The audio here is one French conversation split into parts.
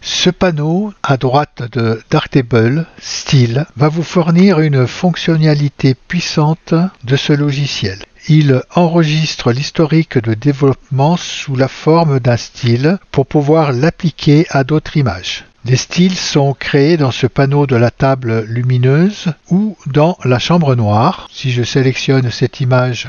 Ce panneau à droite de Darktable Style va vous fournir une fonctionnalité puissante de ce logiciel. Il enregistre l'historique de développement sous la forme d'un style pour pouvoir l'appliquer à d'autres images. Les styles sont créés dans ce panneau de la table lumineuse ou dans la chambre noire. Si je sélectionne cette image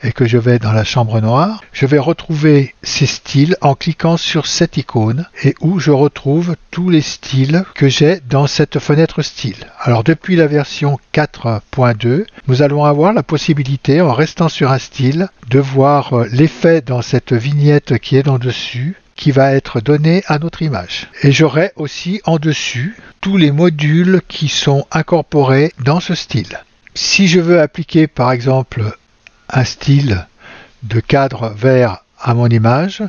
et que je vais dans la chambre noire, je vais retrouver ces styles en cliquant sur cette icône et où je retrouve tous les styles que j'ai dans cette fenêtre style. Alors depuis la version 4.2, nous allons avoir la possibilité, en restant sur un style, de voir l'effet dans cette vignette qui est en dessus, qui va être donné à notre image. Et j'aurai aussi en dessus tous les modules qui sont incorporés dans ce style. Si je veux appliquer par exemple un style de cadre vert à mon image,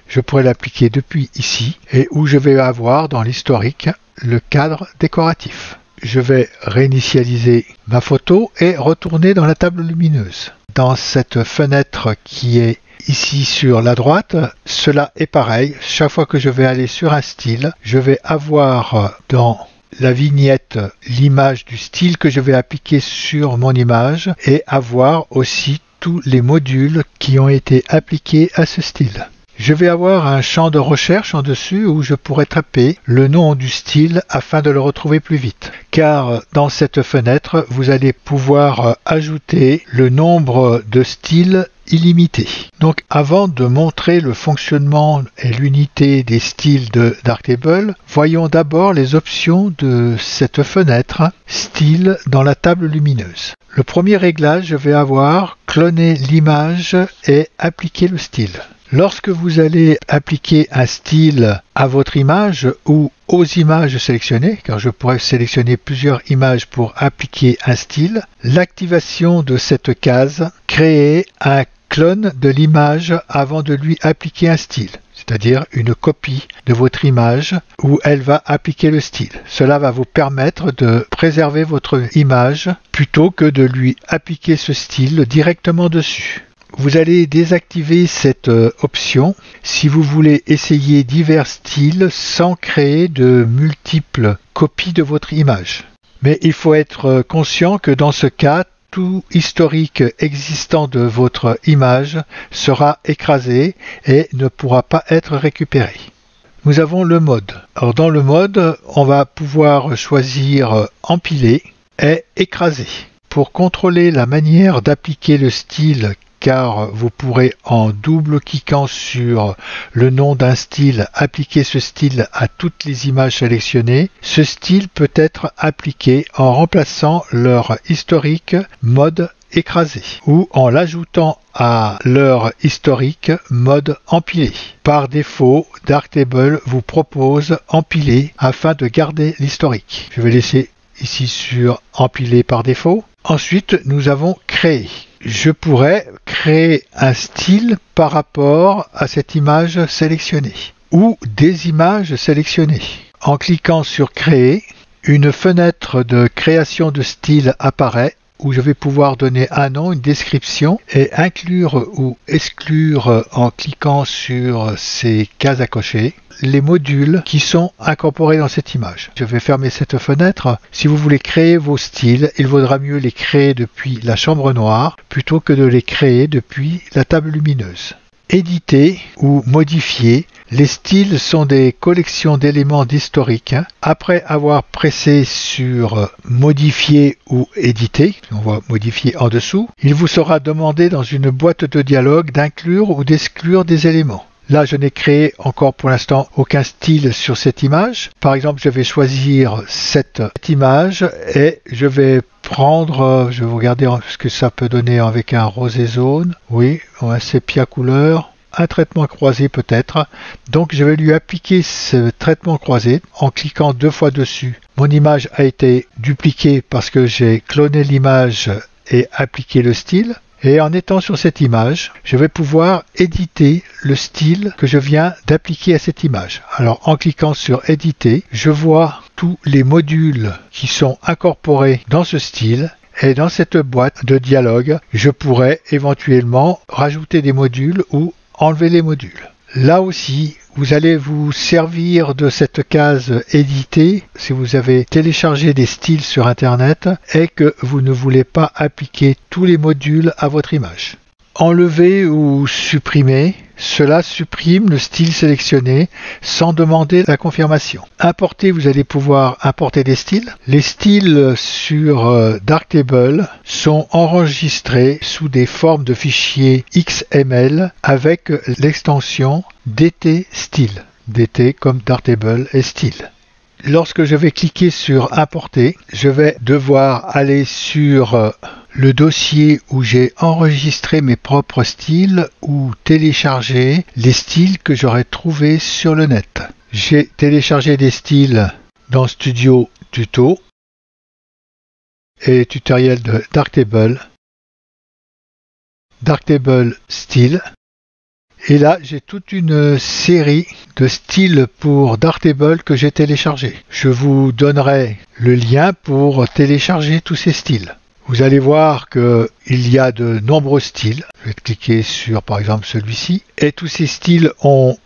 je pourrais l'appliquer depuis ici et où je vais avoir dans l'historique le cadre décoratif. Je vais réinitialiser ma photo et retourner dans la table lumineuse. Dans cette fenêtre qui est ici sur la droite, cela est pareil. Chaque fois que je vais aller sur un style, je vais avoir dans la vignette l'image du style que je vais appliquer sur mon image et avoir aussi tous les modules qui ont été appliqués à ce style. Je vais avoir un champ de recherche en dessus où je pourrai taper le nom du style afin de le retrouver plus vite. Car dans cette fenêtre, vous allez pouvoir ajouter le nombre de styles illimité. Donc avant de montrer le fonctionnement et l'unité des styles de Darktable, voyons d'abord les options de cette fenêtre style dans la table lumineuse. Le premier réglage, je vais avoir cloner l'image et appliquer le style. Lorsque vous allez appliquer un style à votre image ou aux images sélectionnées, car je pourrais sélectionner plusieurs images pour appliquer un style, l'activation de cette case crée un clone de l'image avant de lui appliquer un style, c'est-à-dire une copie de votre image où elle va appliquer le style. Cela va vous permettre de préserver votre image plutôt que de lui appliquer ce style directement dessus. Vous allez désactiver cette option si vous voulez essayer divers styles sans créer de multiples copies de votre image. Mais il faut être conscient que dans ce cas, tout historique existant de votre image sera écrasé et ne pourra pas être récupéré. Nous avons le mode. Alors dans le mode, on va pouvoir choisir empiler et écraser. Pour contrôler la manière d'appliquer le style, car vous pourrez en double cliquant sur le nom d'un style appliquer ce style à toutes les images sélectionnées. Ce style peut être appliqué en remplaçant leur historique mode écrasé ou en l'ajoutant à leur historique mode empilé. Par défaut, Darktable vous propose empiler afin de garder l'historique. Je vais laisser ici sur empiler par défaut. Ensuite, nous avons créer. Je pourrais créer un style par rapport à cette image sélectionnée ou des images sélectionnées. En cliquant sur créer, une fenêtre de création de style apparaît où je vais pouvoir donner un nom, une description et inclure ou exclure en cliquant sur ces cases à cocher les modules qui sont incorporés dans cette image. Je vais fermer cette fenêtre. Si vous voulez créer vos styles, il vaudra mieux les créer depuis la chambre noire plutôt que de les créer depuis la table lumineuse. Éditer ou modifier. Les styles sont des collections d'éléments d'historique. Après avoir pressé sur modifier ou éditer, on va modifier en dessous, il vous sera demandé dans une boîte de dialogue d'inclure ou d'exclure des éléments. Là, je n'ai créé encore pour l'instant aucun style sur cette image. Par exemple, je vais choisir cette image et je vais prendre, je vais regarder ce que ça peut donner avec un rosé jaune. Oui, un sépia couleur, un traitement croisé peut-être. Donc, je vais lui appliquer ce traitement croisé en cliquant 2 fois dessus. Mon image a été dupliquée parce que j'ai cloné l'image et appliqué le style. Et en étant sur cette image, je vais pouvoir éditer le style que je viens d'appliquer à cette image. Alors en cliquant sur éditer, je vois tous les modules qui sont incorporés dans ce style Et dans cette boîte de dialogue, je pourrais éventuellement rajouter des modules ou enlever les modules. Là aussi, vous allez vous servir de cette case éditer si vous avez téléchargé des styles sur Internet et que vous ne voulez pas appliquer tous les modules à votre image. Enlever ou supprimer, cela supprime le style sélectionné sans demander la confirmation. Importer, vous allez pouvoir importer des styles. Les styles sur Darktable sont enregistrés sous des formes de fichiers XML avec l'extension DT Style. DT comme Darktable et Style. Lorsque je vais cliquer sur Importer, je vais devoir aller sur le dossier où j'ai enregistré mes propres styles ou télécharger les styles que j'aurais trouvés sur le net. J'ai téléchargé des styles dans Studio Tuto et tutoriel de Darktable, Darktable Style. Et là, j'ai toute une série de styles pour Darktable que j'ai téléchargé. Je vous donnerai le lien pour télécharger tous ces styles. Vous allez voir qu'il y a de nombreux styles. Je vais cliquer sur, par exemple, celui-ci. Et tous ces styles ont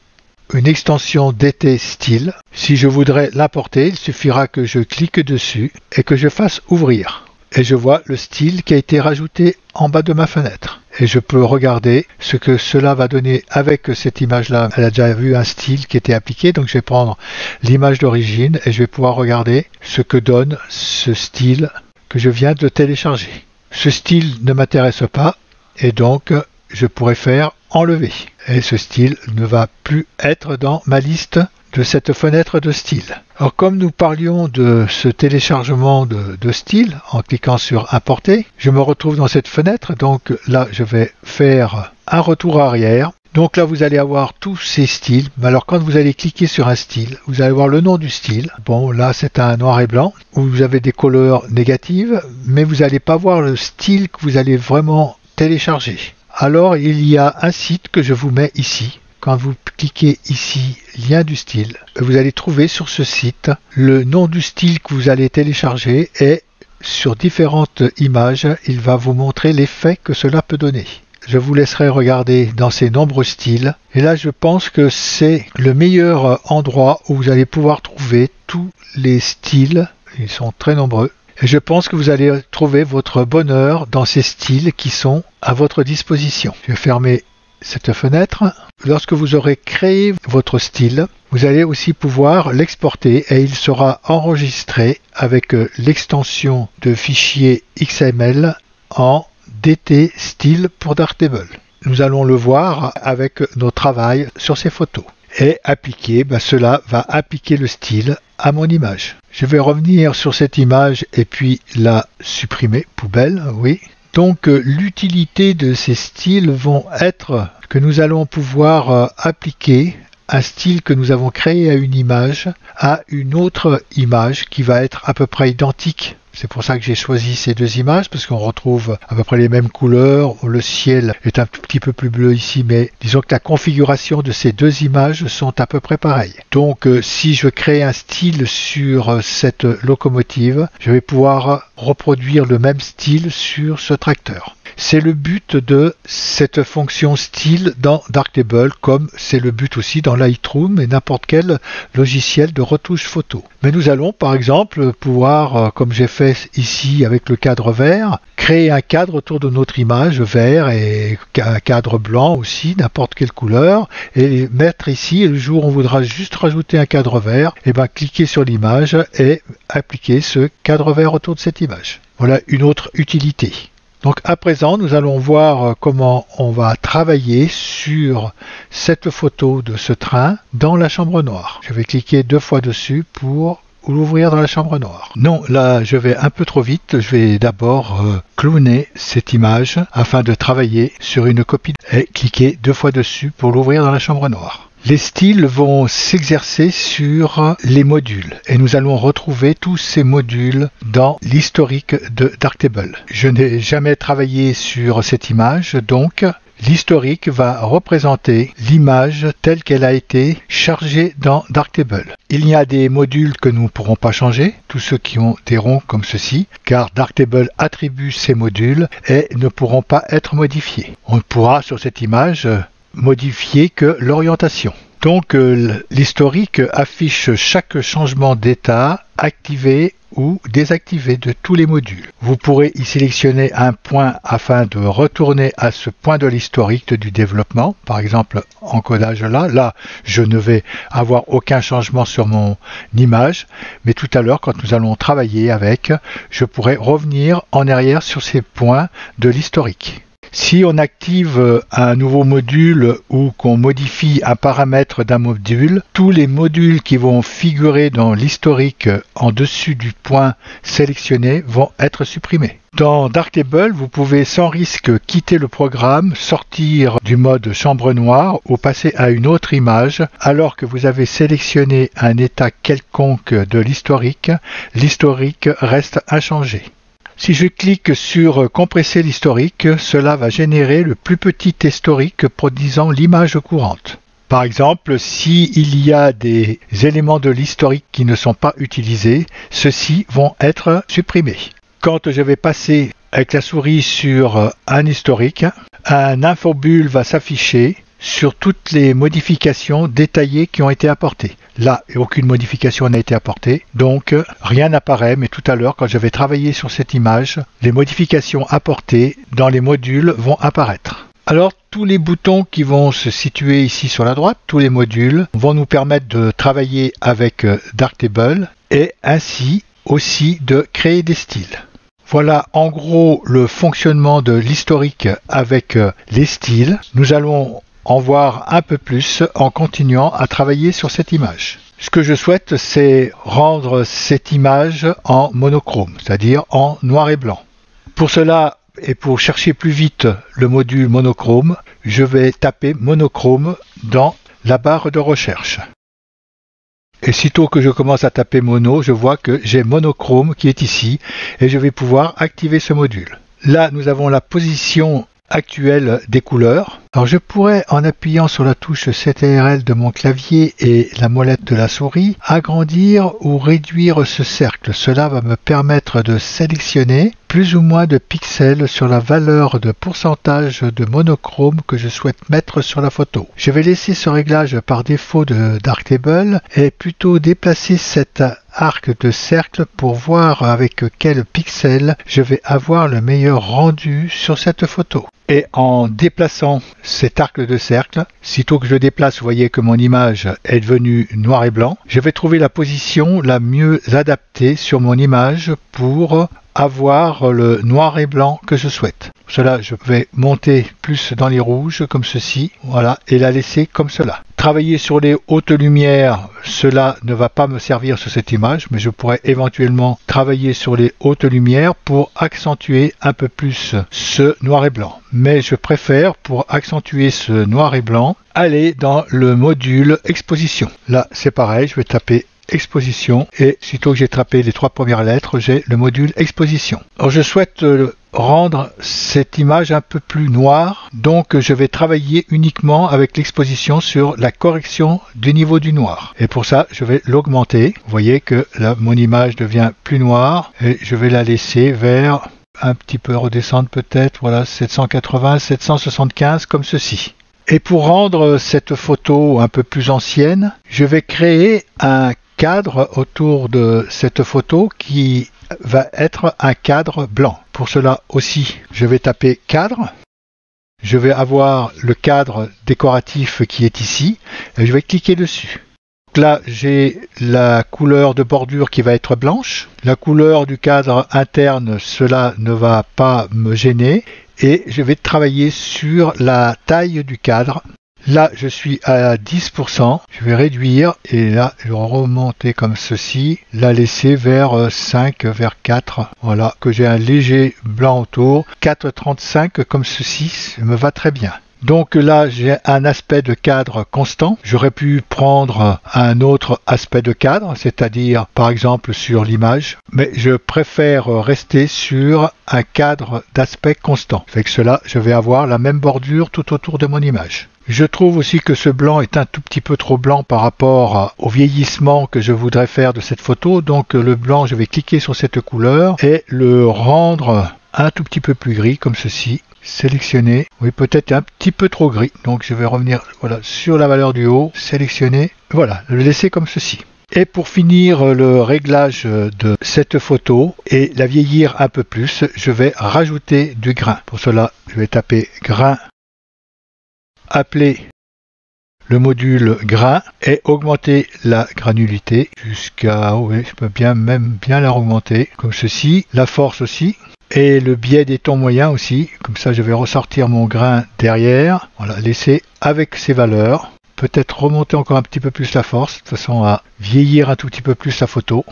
une extension DT Style. Si je voudrais l'importer, il suffira que je clique dessus et que je fasse ouvrir. Et je vois le style qui a été rajouté en bas de ma fenêtre. Et je peux regarder ce que cela va donner avec cette image-là. Elle a déjà vu un style qui était appliqué, donc je vais prendre l'image d'origine et je vais pouvoir regarder ce que donne ce style que je viens de télécharger. Ce style ne m'intéresse pas et donc je pourrais faire enlever. Et ce style ne va plus être dans ma liste de cette fenêtre de style. Alors comme nous parlions de ce téléchargement de style en cliquant sur importer, je me retrouve dans cette fenêtre, donc là je vais faire un retour arrière. Donc là vous allez avoir tous ces styles, mais alors quand vous allez cliquer sur un style, vous allez voir le nom du style. Bon là c'est un noir et blanc, où vous avez des couleurs négatives, mais vous n'allez pas voir le style que vous allez vraiment télécharger. Alors il y a un site que je vous mets ici. Quand vous cliquez ici, lien du style, vous allez trouver sur ce site le nom du style que vous allez télécharger et sur différentes images, il va vous montrer l'effet que cela peut donner. Je vous laisserai regarder dans ces nombreux styles. Et là, je pense que c'est le meilleur endroit où vous allez pouvoir trouver tous les styles. Ils sont très nombreux. Et je pense que vous allez trouver votre bonheur dans ces styles qui sont à votre disposition. Je vais fermer cette fenêtre. Lorsque vous aurez créé votre style, vous allez aussi pouvoir l'exporter et il sera enregistré avec l'extension de fichier XML en DT Style pour Darktable. Nous allons le voir avec nos travail sur ces photos. Et appliquer, cela va appliquer le style à mon image. Je vais revenir sur cette image et puis la supprimer, poubelle, oui. Donc l'utilité de ces styles vont être que nous allons pouvoir appliquer un style que nous avons créé à une image à une autre image qui va être à peu près identique. C'est pour ça que j'ai choisi ces deux images, parce qu'on retrouve à peu près les mêmes couleurs. Le ciel est un tout petit peu plus bleu ici, mais disons que la configuration de ces deux images sont à peu près pareilles. Donc si je crée un style sur cette locomotive, je vais pouvoir reproduire le même style sur ce tracteur. C'est le but de cette fonction style dans Darktable, comme c'est le but aussi dans Lightroom et n'importe quel logiciel de retouche photo. Mais nous allons par exemple pouvoir, comme j'ai fait ici avec le cadre vert, créer un cadre autour de notre image vert et un cadre blanc aussi, n'importe quelle couleur, et mettre ici, et le jour où on voudra juste rajouter un cadre vert, et cliquer sur l'image et appliquer ce cadre vert autour de cette image. Voilà une autre utilité. Donc à présent, nous allons voir comment on va travailler sur cette photo de ce train dans la chambre noire. Je vais cliquer 2 fois dessus pour l'ouvrir dans la chambre noire. Non, là je vais un peu trop vite. Je vais d'abord cloner cette image afin de travailler sur une copie et cliquer 2 fois dessus pour l'ouvrir dans la chambre noire. Les styles vont s'exercer sur les modules et nous allons retrouver tous ces modules dans l'historique de Darktable. Je n'ai jamais travaillé sur cette image, donc L'historique va représenter l'image telle qu'elle a été chargée dans Darktable. Il y a des modules que nous ne pourrons pas changer, tous ceux qui ont des ronds comme ceci, car Darktable attribue ces modules et ne pourront pas être modifiés. On ne pourra sur cette image modifier que l'orientation. Donc l'historique affiche chaque changement d'état activé ou désactivé de tous les modules. Vous pourrez y sélectionner un point afin de retourner à ce point de l'historique du développement. Par exemple, encodage là, je ne vais avoir aucun changement sur mon image, mais tout à l'heure, quand nous allons travailler avec, je pourrai revenir en arrière sur ces points de l'historique. Si on active un nouveau module ou qu'on modifie un paramètre d'un module, tous les modules qui vont figurer dans l'historique en dessus du point sélectionné vont être supprimés. Dans Darktable, vous pouvez sans risque quitter le programme, sortir du mode chambre noire ou passer à une autre image alors que vous avez sélectionné un état quelconque de l'historique reste inchangé. Si je clique sur compresser l'historique, cela va générer le plus petit historique produisant l'image courante. Par exemple, s'il y a des éléments de l'historique qui ne sont pas utilisés, ceux-ci vont être supprimés. Quand je vais passer avec la souris sur un historique, un infobulle va s'afficher sur toutes les modifications détaillées qui ont été apportées. Là, aucune modification n'a été apportée, donc rien n'apparaît, mais tout à l'heure, quand je vais travailler sur cette image, les modifications apportées dans les modules vont apparaître. Alors, tous les boutons qui vont se situer ici sur la droite, tous les modules, vont nous permettre de travailler avec Darktable et ainsi aussi de créer des styles. Voilà en gros le fonctionnement de l'historique avec les styles. Nous allons en voir un peu plus en continuant à travailler sur cette image. Ce que je souhaite, c'est rendre cette image en monochrome, c'est-à-dire en noir et blanc. Pour cela, et pour chercher plus vite le module monochrome, je vais taper monochrome dans la barre de recherche. Et sitôt que je commence à taper mono, je vois que j'ai monochrome qui est ici et je vais pouvoir activer ce module. Là, nous avons la position actuelle des couleurs. Alors je pourrais, en appuyant sur la touche CTRL de mon clavier et la molette de la souris, agrandir ou réduire ce cercle. Cela va me permettre de sélectionner plus ou moins de pixels sur la valeur de pourcentage de monochrome que je souhaite mettre sur la photo. Je vais laisser ce réglage par défaut de Darktable et plutôt déplacer cet arc de cercle pour voir avec quel pixel je vais avoir le meilleur rendu sur cette photo. Et en déplaçant cet arc de cercle, sitôt que je le déplace, vous voyez que mon image est devenue noir et blanc. Je vais trouver la position la mieux adaptée sur mon image pour avoir le noir et blanc que je souhaite. Pour cela, je vais monter plus dans les rouges comme ceci, voilà, et la laisser comme cela. Travailler sur les hautes lumières, cela ne va pas me servir sur cette image, mais je pourrais éventuellement travailler sur les hautes lumières pour accentuer un peu plus ce noir et blanc. Mais je préfère, pour accentuer ce noir et blanc, aller dans le module exposition. Là, c'est pareil, je vais taper exposition et sitôt que j'ai tapé les 3 premières lettres, j'ai le module exposition. Alors je souhaite rendre cette image un peu plus noire, donc je vais travailler uniquement avec l'exposition sur la correction du niveau du noir. Et pour ça, je vais l'augmenter. Vous voyez que là, mon image devient plus noire et je vais la laisser vers un petit peu redescendre peut-être, voilà, 780, 775 comme ceci. Et pour rendre cette photo un peu plus ancienne, je vais créer un cadre autour de cette photo qui va être un cadre blanc. Pour cela aussi, je vais taper cadre. Je vais avoir le cadre décoratif qui est ici et je vais cliquer dessus. Donc là, j'ai la couleur de bordure qui va être blanche. La couleur du cadre interne, cela ne va pas me gêner. Et je vais travailler sur la taille du cadre. Là, je suis à 10%. Je vais réduire et là, je vais remonter comme ceci. La laisser vers 5, vers 4. Voilà, que j'ai un léger blanc autour. 4,35 comme ceci, ça me va très bien. Donc là, j'ai un aspect de cadre constant. J'aurais pu prendre un autre aspect de cadre, c'est-à-dire par exemple sur l'image, mais je préfère rester sur un cadre d'aspect constant. Avec cela, je vais avoir la même bordure tout autour de mon image. Je trouve aussi que ce blanc est un tout petit peu trop blanc par rapport au vieillissement que je voudrais faire de cette photo. Donc le blanc, je vais cliquer sur cette couleur et le rendre un tout petit peu plus gris comme ceci. Sélectionner, oui, peut-être un petit peu trop gris, donc je vais revenir voilà, sur la valeur du haut, sélectionner, voilà, le laisser comme ceci. Et pour finir le réglage de cette photo et la vieillir un peu plus, je vais rajouter du grain. Pour cela, je vais taper grain, appeler le module grain et augmenter la granulité jusqu'à, oui, je peux même bien la augmenter, comme ceci, la force aussi. Et le biais des tons moyens aussi, comme ça je vais ressortir mon grain derrière, voilà, laisser avec ces valeurs, peut-être remonter encore un petit peu plus la force, de façon à vieillir un tout petit peu plus la photo,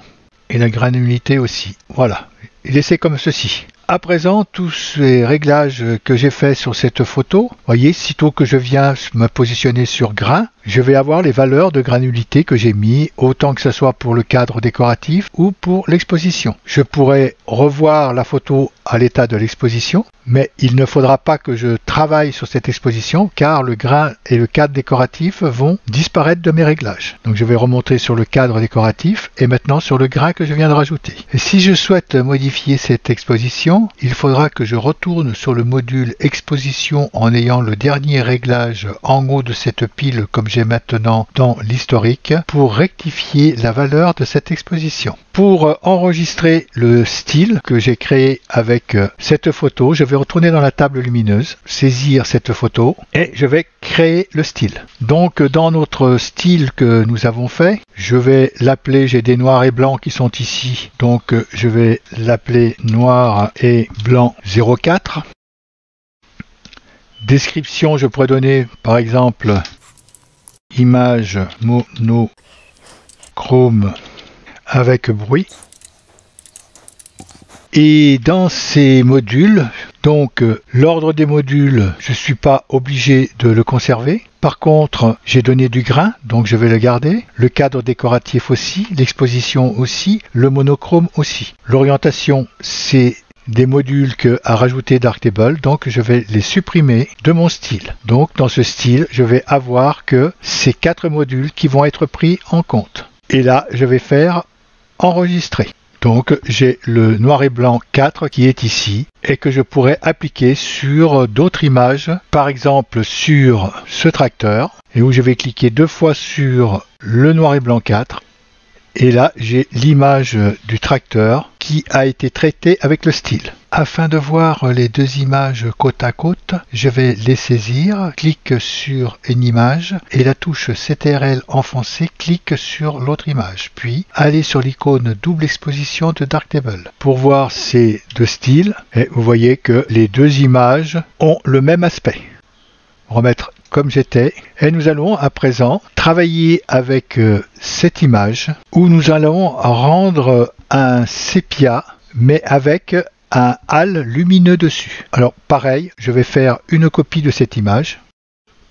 et la granulité aussi, voilà, et laisser comme ceci. À présent, tous ces réglages que j'ai fait sur cette photo, voyez, sitôt que je viens me positionner sur grain, je vais avoir les valeurs de granulité que j'ai mis, autant que ce soit pour le cadre décoratif ou pour l'exposition. Je pourrais revoir la photo à l'état de l'exposition, mais il ne faudra pas que je travaille sur cette exposition car le grain et le cadre décoratif vont disparaître de mes réglages. Donc je vais remonter sur le cadre décoratif et maintenant sur le grain que je viens de rajouter. Et si je souhaite modifier cette exposition, il faudra que je retourne sur le module exposition en ayant le dernier réglage en haut de cette pile comme j'ai maintenant dans l'historique pour rectifier la valeur de cette exposition. Pour enregistrer le style que j'ai créé avec cette photo, je vais retourner dans la table lumineuse, saisir cette photo et je vais créer le style. Donc dans notre style que nous avons fait, je vais l'appeler, j'ai des noirs et blancs qui sont ici, donc je vais l'appeler noir et blanc 04. Description, je pourrais donner par exemple image monochrome avec bruit. Et dans ces modules, donc l'ordre des modules, je ne suis pas obligé de le conserver. Par contre, j'ai donné du grain, donc je vais le garder. Le cadre décoratif aussi, l'exposition aussi, le monochrome aussi. L'orientation, c'est des modules à rajouter Darktable, donc je vais les supprimer de mon style. Donc dans ce style, je vais avoir que ces 4 modules qui vont être pris en compte. Et là, je vais faire enregistrer. Donc j'ai le noir et blanc 4 qui est ici et que je pourrais appliquer sur d'autres images, par exemple sur ce tracteur, et où je vais cliquer 2 fois sur le noir et blanc 4. Et là, j'ai l'image du tracteur qui a été traitée avec le style. Afin de voir les deux images côte à côte, je vais les saisir, clique sur une image et la touche CTRL enfoncée clique sur l'autre image. Puis, allez sur l'icône double exposition de Darktable pour voir ces deux styles. Et vous voyez que les deux images ont le même aspect. Remettre comme j'étais et nous allons à présent travailler avec cette image où nous allons rendre un sépia mais avec un halo lumineux dessus. Alors pareil, je vais faire une copie de cette image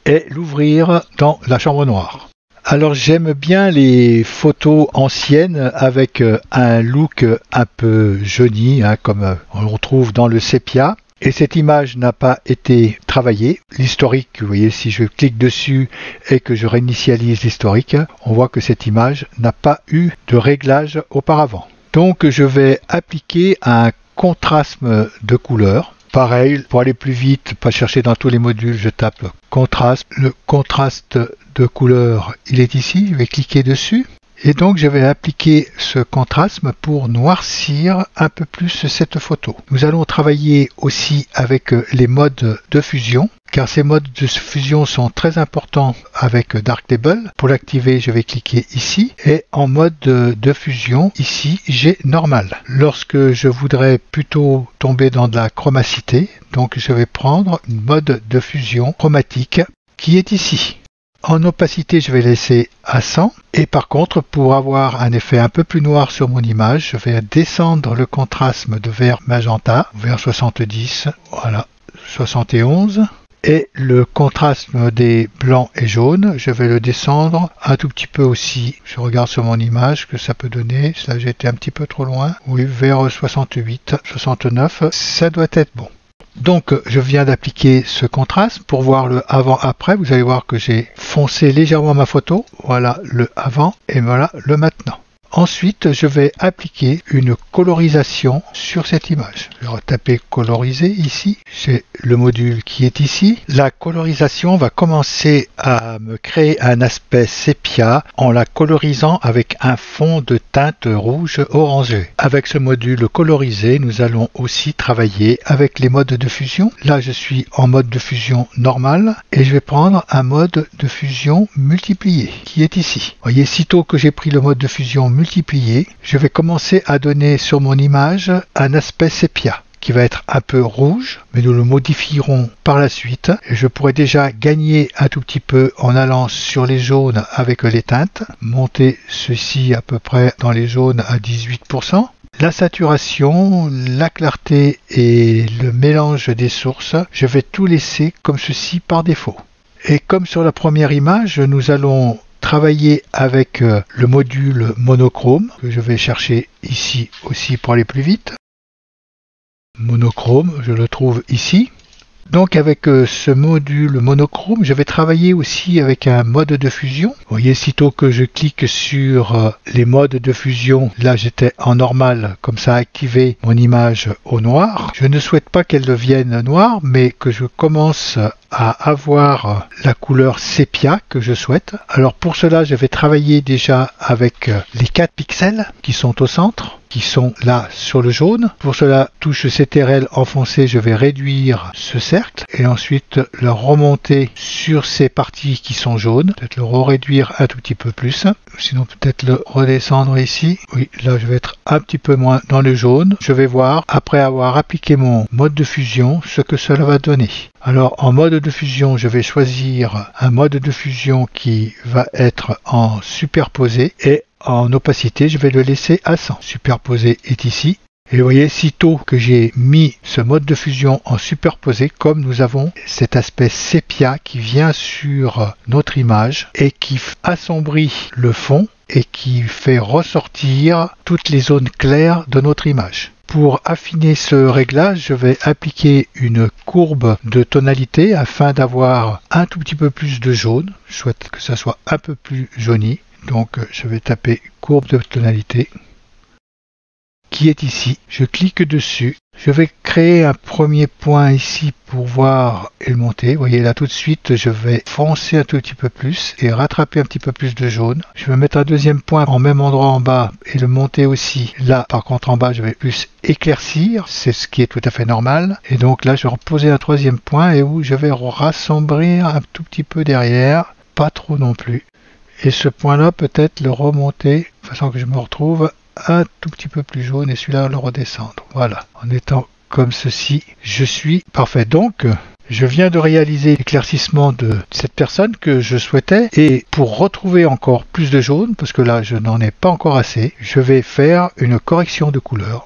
et l'ouvrir dans la chambre noire. Alors j'aime bien les photos anciennes avec un look un peu jauni comme on le retrouve dans le sépia. Et cette image n'a pas été travaillée. L'historique, vous voyez, si je clique dessus et que je réinitialise l'historique, on voit que cette image n'a pas eu de réglage auparavant. Donc je vais appliquer un contraste de couleur. Pareil, pour aller plus vite, pas chercher dans tous les modules, je tape contraste. Le contraste de couleur, il est ici, je vais cliquer dessus. Et donc je vais appliquer ce contraste pour noircir un peu plus cette photo. Nous allons travailler aussi avec les modes de fusion, car ces modes de fusion sont très importants avec Darktable. Pour l'activer, je vais cliquer ici, et en mode de fusion, ici, j'ai normal. Lorsque je voudrais plutôt tomber dans de la chromacité, donc je vais prendre une mode de fusion chromatique qui est ici. En opacité, je vais laisser à 100. Et par contre, pour avoir un effet un peu plus noir sur mon image, je vais descendre le contraste de vert magenta, vert 70, voilà, 71. Et le contraste des blancs et jaunes, je vais le descendre un tout petit peu aussi. Je regarde sur mon image que ça peut donner. Là, j'ai été un petit peu trop loin. Oui, vers 68, 69, ça doit être bon. Donc, je viens d'appliquer ce contraste pour voir le avant-après. Vous allez voir que j'ai foncé légèrement ma photo. Voilà le avant et voilà le maintenant. Ensuite, je vais appliquer une colorisation sur cette image. Je vais retaper coloriser ici. J'ai le module qui est ici. La colorisation va commencer à me créer un aspect sépia en la colorisant avec un fond de teinte rouge orangé. Avec ce module colorisé, nous allons aussi travailler avec les modes de fusion. Là, je suis en mode de fusion normal et je vais prendre un mode de fusion multiplié qui est ici. Vous voyez, sitôt que j'ai pris le mode de fusion multiplié, je vais commencer à donner sur mon image un aspect sépia qui va être un peu rouge, mais nous le modifierons par la suite. Et je pourrais déjà gagner un tout petit peu en allant sur les jaunes avec les teintes, monter ceci à peu près dans les jaunes à 18%. La saturation, la clarté et le mélange des sources, je vais tout laisser comme ceci par défaut. Et comme sur la première image, nous allons travailler avec le module monochrome que je vais chercher ici aussi pour aller plus vite. Monochrome, je le trouve ici. Donc avec ce module monochrome, je vais travailler aussi avec un mode de fusion. Vous voyez, sitôt que je clique sur les modes de fusion, là j'étais en normal, comme ça activé mon image au noir. Je ne souhaite pas qu'elle devienne noire, mais que je commence à avoir la couleur sépia que je souhaite. Alors pour cela, je vais travailler déjà avec les 4 pixels qui sont au centre, qui sont là sur le jaune. Pour cela, touche CTRL enfoncé, je vais réduire ce cercle et ensuite le remonter sur ces parties qui sont jaunes. Peut-être le réduire un tout petit peu plus. Sinon peut-être le redescendre ici. Oui, là je vais être un petit peu moins dans le jaune. Je vais voir, après avoir appliqué mon mode de fusion, ce que cela va donner. Alors en mode de fusion, je vais choisir un mode de fusion qui va être en superposé et en opacité, je vais le laisser à 100. Superposé est ici. Et vous voyez, sitôt que j'ai mis ce mode de fusion en superposé, comme nous avons cet aspect sépia qui vient sur notre image et qui assombrit le fond et qui fait ressortir toutes les zones claires de notre image. Pour affiner ce réglage, je vais appliquer une courbe de tonalité afin d'avoir un tout petit peu plus de jaune. Je souhaite que ça soit un peu plus jauni. Donc je vais taper courbe de tonalité qui est ici. Je clique dessus. Je vais créer un premier point ici pour voir et le monter. Vous voyez là tout de suite, je vais foncer un tout petit peu plus et rattraper un petit peu plus de jaune. Je vais mettre un deuxième point en même endroit en bas et le monter aussi. Là par contre en bas je vais plus éclaircir, c'est ce qui est tout à fait normal. Et donc là je vais reposer un troisième point et où je vais rassombrir un tout petit peu derrière, pas trop non plus. Et ce point-là, peut-être le remonter, de façon que je me retrouve un tout petit peu plus jaune et celui-là le redescendre. Voilà, en étant comme ceci, je suis parfait. Donc, je viens de réaliser l'éclaircissement de cette personne que je souhaitais et pour retrouver encore plus de jaune, parce que là je n'en ai pas encore assez, je vais faire une correction de couleur.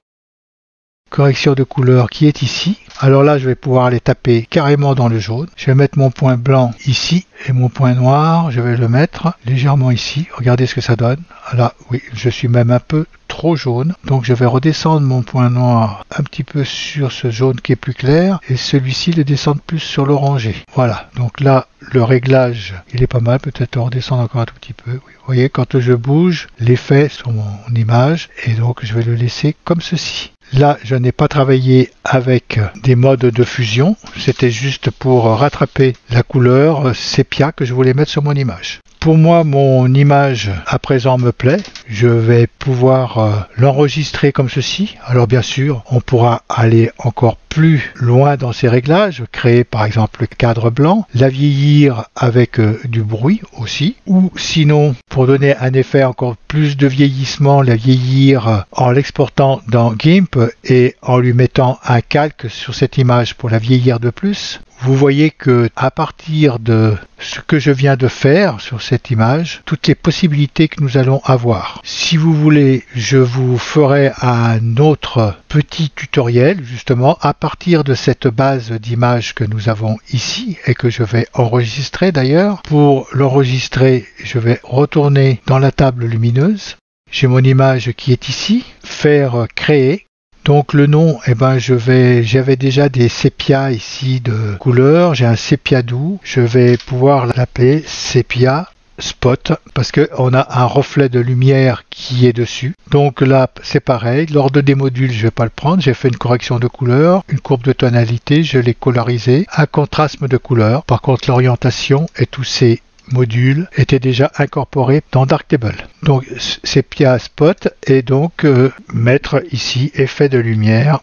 Correction de couleur qui est ici. Alors là, je vais pouvoir aller taper carrément dans le jaune. Je vais mettre mon point blanc ici et mon point noir, je vais le mettre légèrement ici. Regardez ce que ça donne. Là, oui, je suis même un peu trop jaune. Donc je vais redescendre mon point noir un petit peu sur ce jaune qui est plus clair et celui-ci le descendre plus sur l'orangé. Voilà. Donc là, le réglage, il est pas mal. Peut-être redescendre encore un tout petit peu. Oui. Vous voyez, quand je bouge, l'effet sur mon image et donc je vais le laisser comme ceci. Là, je n'ai pas travaillé avec des modes de fusion. C'était juste pour rattraper la couleur sépia que je voulais mettre sur mon image. Pour moi, mon image à présent me plaît. Je vais pouvoir l'enregistrer comme ceci. Alors bien sûr, on pourra aller encore plus loin dans ces réglages, créer par exemple le cadre blanc, la vieillir avec du bruit aussi, ou sinon, pour donner un effet encore plus de vieillissement, la vieillir en l'exportant dans GIMP et en lui mettant un calque sur cette image pour la vieillir de plus, vous voyez que à partir de ce que je viens de faire sur cette image, toutes les possibilités que nous allons avoir. Si vous voulez, je vous ferai un autre petit tutoriel justement à partir de cette base d'images que nous avons ici et que je vais enregistrer d'ailleurs. Pour l'enregistrer, je vais retourner dans la table lumineuse. J'ai mon image qui est ici, faire créer. Donc le nom, j'avais déjà des sépias ici de couleur, j'ai un sépia doux, je vais pouvoir l'appeler sépia spot parce qu'on a un reflet de lumière qui est dessus. Donc là c'est pareil, l'ordre des modules je vais pas le prendre, j'ai fait une correction de couleur, une courbe de tonalité, je l'ai colorisé, un contraste de couleur. Par contre l'orientation et tous ces modules étaient déjà incorporés dans Darktable. Donc Sepia Spot et donc mettre ici effet de lumière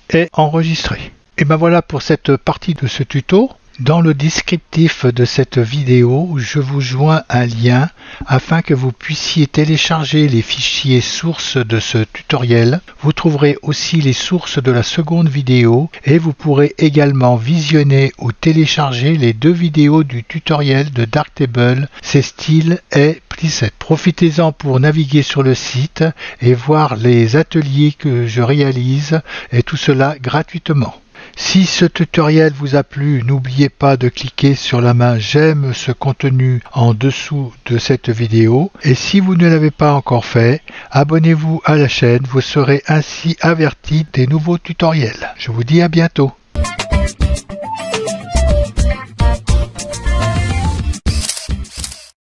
et enregistrer. Et ben voilà pour cette partie de ce tuto. Dans le descriptif de cette vidéo, je vous joins un lien afin que vous puissiez télécharger les fichiers sources de ce tutoriel. Vous trouverez aussi les sources de la seconde vidéo et vous pourrez également visionner ou télécharger les 2 vidéos du tutoriel de Darktable, ses styles et presets. Profitez-en pour naviguer sur le site et voir les ateliers que je réalise et tout cela gratuitement. Si ce tutoriel vous a plu, n'oubliez pas de cliquer sur la main j'aime ce contenu en dessous de cette vidéo. Et si vous ne l'avez pas encore fait, abonnez-vous à la chaîne, vous serez ainsi averti des nouveaux tutoriels. Je vous dis à bientôt.